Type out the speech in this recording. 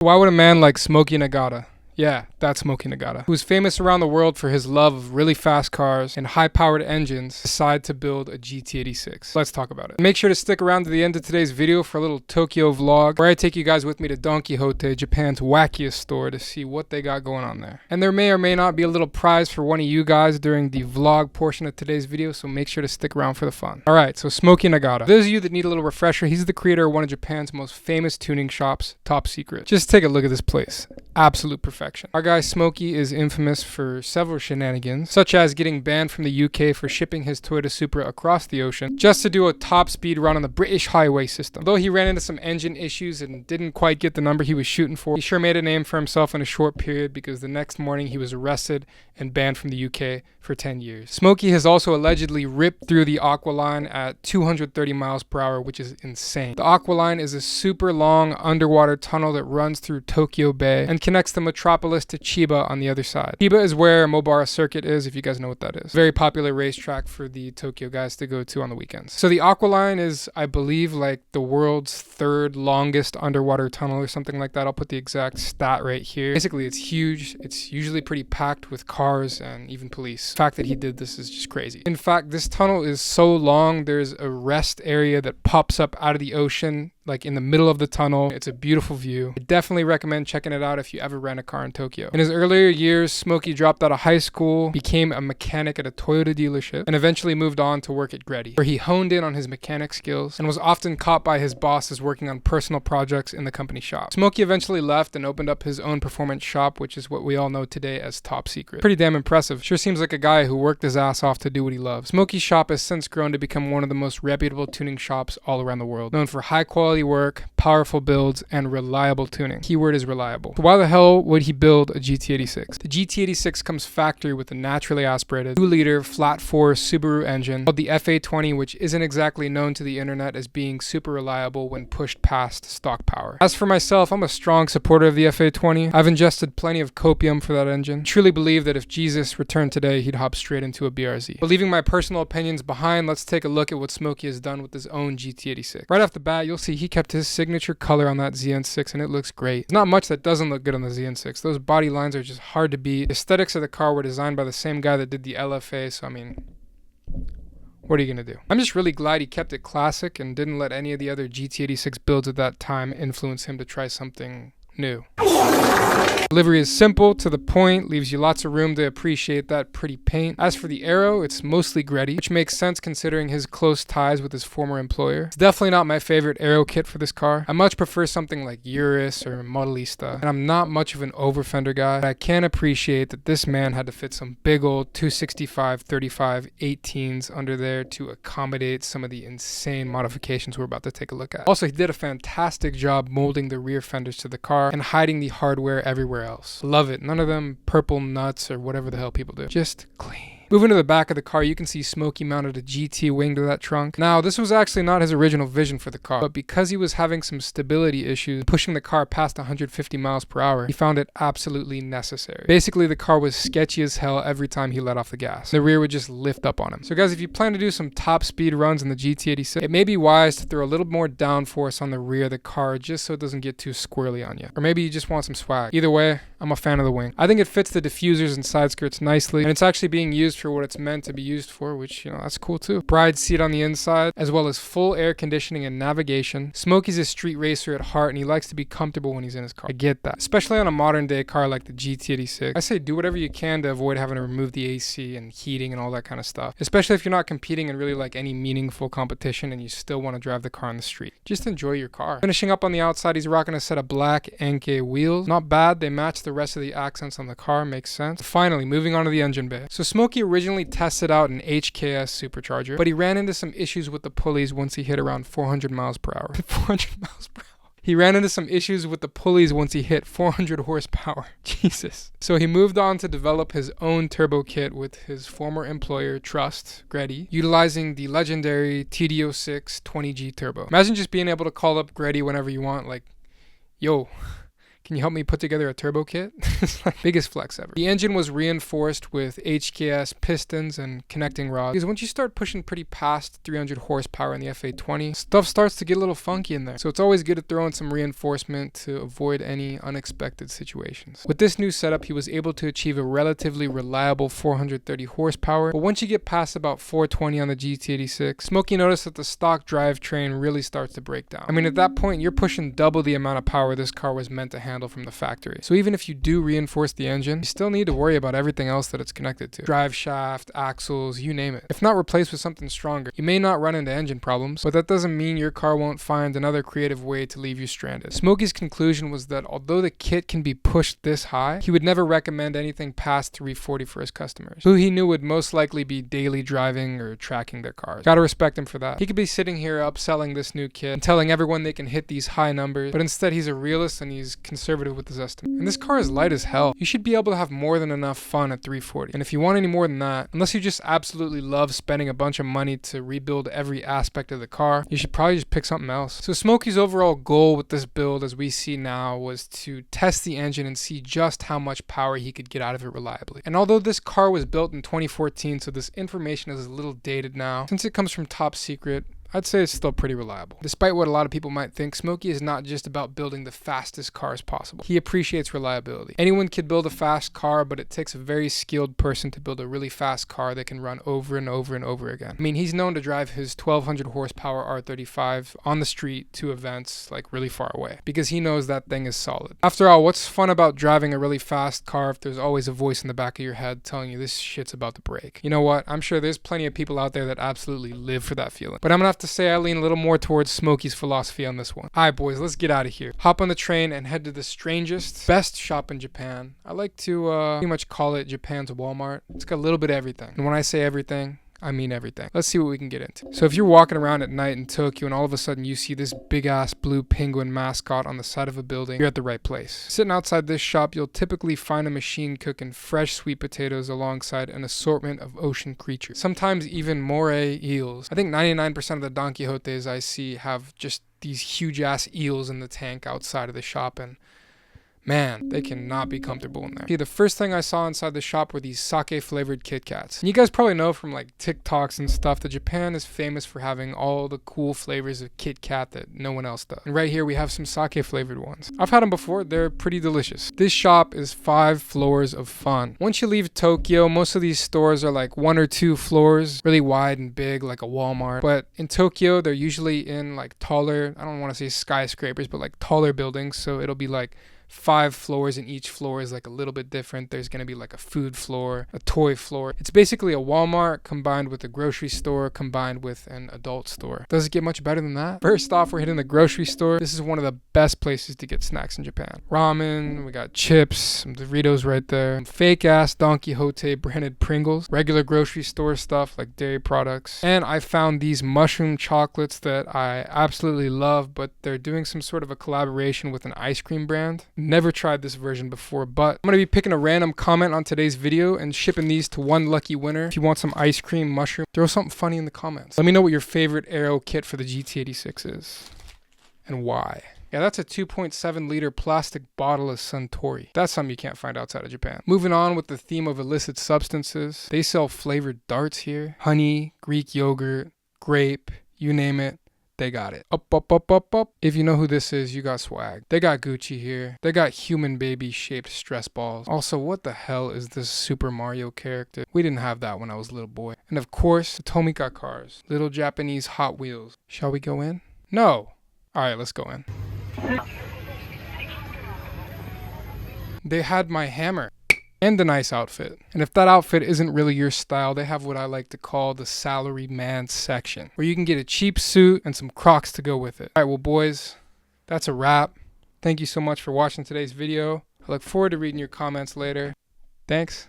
Why would a man like Smokey Nagata, yeah, that's Smokey Nagata, who's famous around the world for his love of really fast cars and high-powered engines, decide to build a GT86? Let's talk about it. Make sure to stick around to the end of today's video for a little Tokyo vlog, where I take you guys with me to Don Quijote, Japan's wackiest store, to see what they got going on there. And there may or may not be a little prize for one of you guys during the vlog portion of today's video, so make sure to stick around for the fun. Alright, so Smokey Nagata. For those of you that need a little refresher, he's the creator of one of Japan's most famous tuning shops, Top Secret. Just take a look at this place. Absolute perfection. Our guy Smokey is infamous for several shenanigans, such as getting banned from the UK for shipping his Toyota Supra across the ocean just to do a top speed run on the British highway system. Although he ran into some engine issues and didn't quite get the number he was shooting for, he sure made a name for himself in a short period, because the next morning he was arrested and banned from the UK for 10 years. Smokey has also allegedly ripped through the Aqua Line at 230 miles per hour, which is insane. The Aqua Line is a super long underwater tunnel that runs through Tokyo Bay and connects the metropolis to Chiba on the other side. Chiba is where Mobara Circuit is, if you guys know what that is. Very popular racetrack for the Tokyo guys to go to on the weekends. So the Aqua Line is, I believe, like the world's third longest underwater tunnel or something like that. I'll put the exact stat right here. Basically, it's huge. It's usually pretty packed with cars and even police. The fact that he did this is just crazy. In fact, this tunnel is so long, there's a rest area that pops up out of the ocean, like in the middle of the tunnel. It's a beautiful view. I definitely recommend checking it out if you ever rent a car in Tokyo. In his earlier years, Smokey dropped out of high school, became a mechanic at a Toyota dealership, and eventually moved on to work at Greddy, where he honed in on his mechanic skills and was often caught by his bosses working on personal projects in the company shop. Smokey eventually left and opened up his own performance shop, which is what we all know today as Top Secret. Pretty damn impressive. Sure seems like a guy who worked his ass off to do what he loves. Smokey's shop has since grown to become one of the most reputable tuning shops all around the world, known for high quality work, powerful builds, and reliable tuning. Keyword is reliable. So why the hell would he build a GT86? The GT86 comes factory with a naturally aspirated 2-liter flat-4 Subaru engine called the FA20, which isn't exactly known to the internet as being super reliable when pushed past stock power. As for myself, I'm a strong supporter of the FA20. I've ingested plenty of copium for that engine. I truly believe that if Jesus returned today, he'd hop straight into a BRZ. But leaving my personal opinions behind, let's take a look at what Smokey has done with his own GT86. Right off the bat, you'll see he kept his signature color on that ZN6, and it looks great. There's not much that doesn't look good on the ZN6. Those body lines are just hard to beat. The aesthetics of the car were designed by the same guy that did the LFA, so I mean, what are you gonna do? I'm just really glad he kept it classic and didn't let any of the other GT86 builds at that time influence him to try something new. Livery is simple, to the point, leaves you lots of room to appreciate that pretty paint. As for the aero, it's mostly Greddy, which makes sense considering his close ties with his former employer. It's definitely not my favorite aero kit for this car. I much prefer something like Urus or Modelista, and I'm not much of an over-fender guy, but I can appreciate that this man had to fit some big old 265, 35, 18s under there to accommodate some of the insane modifications we're about to take a look at. Also, he did a fantastic job molding the rear fenders to the car and hiding the hardware everywhere else. Love it. None of them purple nuts or whatever the hell people do. Just clean. Moving to the back of the car, you can see Smokey mounted a GT wing to that trunk. Now, this was actually not his original vision for the car, but because he was having some stability issues, pushing the car past 150 miles per hour, he found it absolutely necessary. Basically, the car was sketchy as hell every time he let off the gas. The rear would just lift up on him. So guys, if you plan to do some top speed runs in the GT86, it may be wise to throw a little more downforce on the rear of the car just so it doesn't get too squirrely on you. Or maybe you just want some swag. Either way, I'm a fan of the wing. I think it fits the diffusers and side skirts nicely, and it's actually being used for what it's meant to be used for, which, you know, that's cool too. Bride seat on the inside, as well as full air conditioning and navigation. Smokey's a street racer at heart, and he likes to be comfortable when he's in his car. I get that. Especially on a modern day car like the GT86. I say do whatever you can to avoid having to remove the AC and heating and all that kind of stuff. Especially if you're not competing in really like any meaningful competition and you still want to drive the car on the street. Just enjoy your car. Finishing up on the outside, he's rocking a set of black Enkei wheels. Not bad. They match the rest of the accents on the car. Makes sense. Finally, moving on to the engine bay. So Smokey originally tested out an HKS supercharger, but he ran into some issues with the pulleys once he hit around 400 miles per hour. 400 miles per hour. He ran into some issues with the pulleys once he hit 400 horsepower. Jesus. So he moved on to develop his own turbo kit with his former employer, Trust, Greddy, utilizing the legendary TD06 20G turbo. Imagine just being able to call up Greddy whenever you want, like, yo, Can you help me put together a turbo kit? It's like biggest flex ever. The engine was reinforced with HKS pistons and connecting rods, because once you start pushing pretty past 300 horsepower in the F820, stuff starts to get a little funky in there. So it's always good to throw in some reinforcement to avoid any unexpected situations. With this new setup, he was able to achieve a relatively reliable 430 horsepower, but once you get past about 420 on the GT86, Smokey noticed that the stock drivetrain really starts to break down. I mean, at that point, you're pushing double the amount of power this car was meant to handle from the factory. So even if you do reinforce the engine, you still need to worry about everything else that it's connected to. Drive shaft, axles, you name it. If not replaced with something stronger, you may not run into engine problems, but that doesn't mean your car won't find another creative way to leave you stranded. Smokey's conclusion was that although the kit can be pushed this high, he would never recommend anything past 340 for his customers, who he knew would most likely be daily driving or tracking their cars. Gotta respect him for that. He could be sitting here upselling this new kit and telling everyone they can hit these high numbers, but instead he's a realist and he's conservative with his estimate. And this car is light as hell. You should be able to have more than enough fun at 340. And if you want any more than that, unless you just absolutely love spending a bunch of money to rebuild every aspect of the car, you should probably just pick something else. So Smokey's overall goal with this build, as we see now, was to test the engine and see just how much power he could get out of it reliably. And although this car was built in 2014, so this information is a little dated now, since it comes from top secret, I'd say it's still pretty reliable. Despite what a lot of people might think, Smokey is not just about building the fastest cars possible. He appreciates reliability. Anyone could build a fast car, but it takes a very skilled person to build a really fast car that can run over and over and over again. I mean, he's known to drive his 1200 horsepower R35 on the street to events like really far away, because he knows that thing is solid. After all, what's fun about driving a really fast car if there's always a voice in the back of your head telling you this shit's about to break? You know what? I'm sure there's plenty of people out there that absolutely live for that feeling. But I'm gonna have to say I lean a little more towards Smokey's philosophy on this one. Alright boys, let's get out of here. Hop on the train and head to the strangest, best shop in Japan. I like to pretty much call it Japan's Walmart. It's got a little bit of everything. And when I say everything, I mean everything. Let's see what we can get into. So if you're walking around at night in Tokyo and all of a sudden you see this big ass blue penguin mascot on the side of a building, you're at the right place. Sitting outside this shop, you'll typically find a machine cooking fresh sweet potatoes alongside an assortment of ocean creatures. Sometimes even moray eels. I think 99% of the Don Quixotes I see have just these huge ass eels in the tank outside of the shop, and man, they cannot be comfortable in there. See, the first thing I saw inside the shop were these sake flavored Kit Kats. And you guys probably know from like TikToks and stuff that Japan is famous for having all the cool flavors of Kit Kat that no one else does. And right here we have some sake flavored ones. I've had them before, they're pretty delicious. This shop is 5 floors of fun. Once you leave Tokyo, most of these stores are like 1 or 2 floors, really wide and big like a Walmart. But in Tokyo, they're usually in like taller, I don't want to say skyscrapers, but like taller buildings. So it'll be like 5 floors, and each floor is like a little bit different. There's going to be like a food floor, a toy floor. It's basically a Walmart combined with a grocery store combined with an adult store. Does it get much better than that? First off, we're hitting the grocery store. This is one of the best places to get snacks in Japan. Ramen, we got chips, some Doritos right there, some fake ass Don Quixote branded Pringles, regular grocery store stuff like dairy products, and I found these mushroom chocolates that I absolutely love, but they're doing some sort of a collaboration with an ice cream brand. Never tried this version before, but I'm going to be picking a random comment on today's video and shipping these to one lucky winner. If you want some ice cream mushroom, throw something funny in the comments. Let me know what your favorite aero kit for the GT86 is and why. Yeah, that's a 2.7 liter plastic bottle of Suntory. That's something you can't find outside of Japan. Moving on with the theme of illicit substances, they sell flavored darts here. Honey, Greek yogurt, grape, you name it. They got it. Up, up, up, up, up. If you know who this is, you got swag. They got Gucci here. They got human baby shaped stress balls. Also, what the hell is this Super Mario character? We didn't have that when I was a little boy. And of course, the Tomica cars. Little Japanese Hot Wheels. Shall we go in? No. Alright, let's go in. They had my hammer. And a nice outfit. And if that outfit isn't really your style, they have what I like to call the salary man section, where you can get a cheap suit and some Crocs to go with it. Alright, well boys, that's a wrap. Thank you so much for watching today's video. I look forward to reading your comments later. Thanks.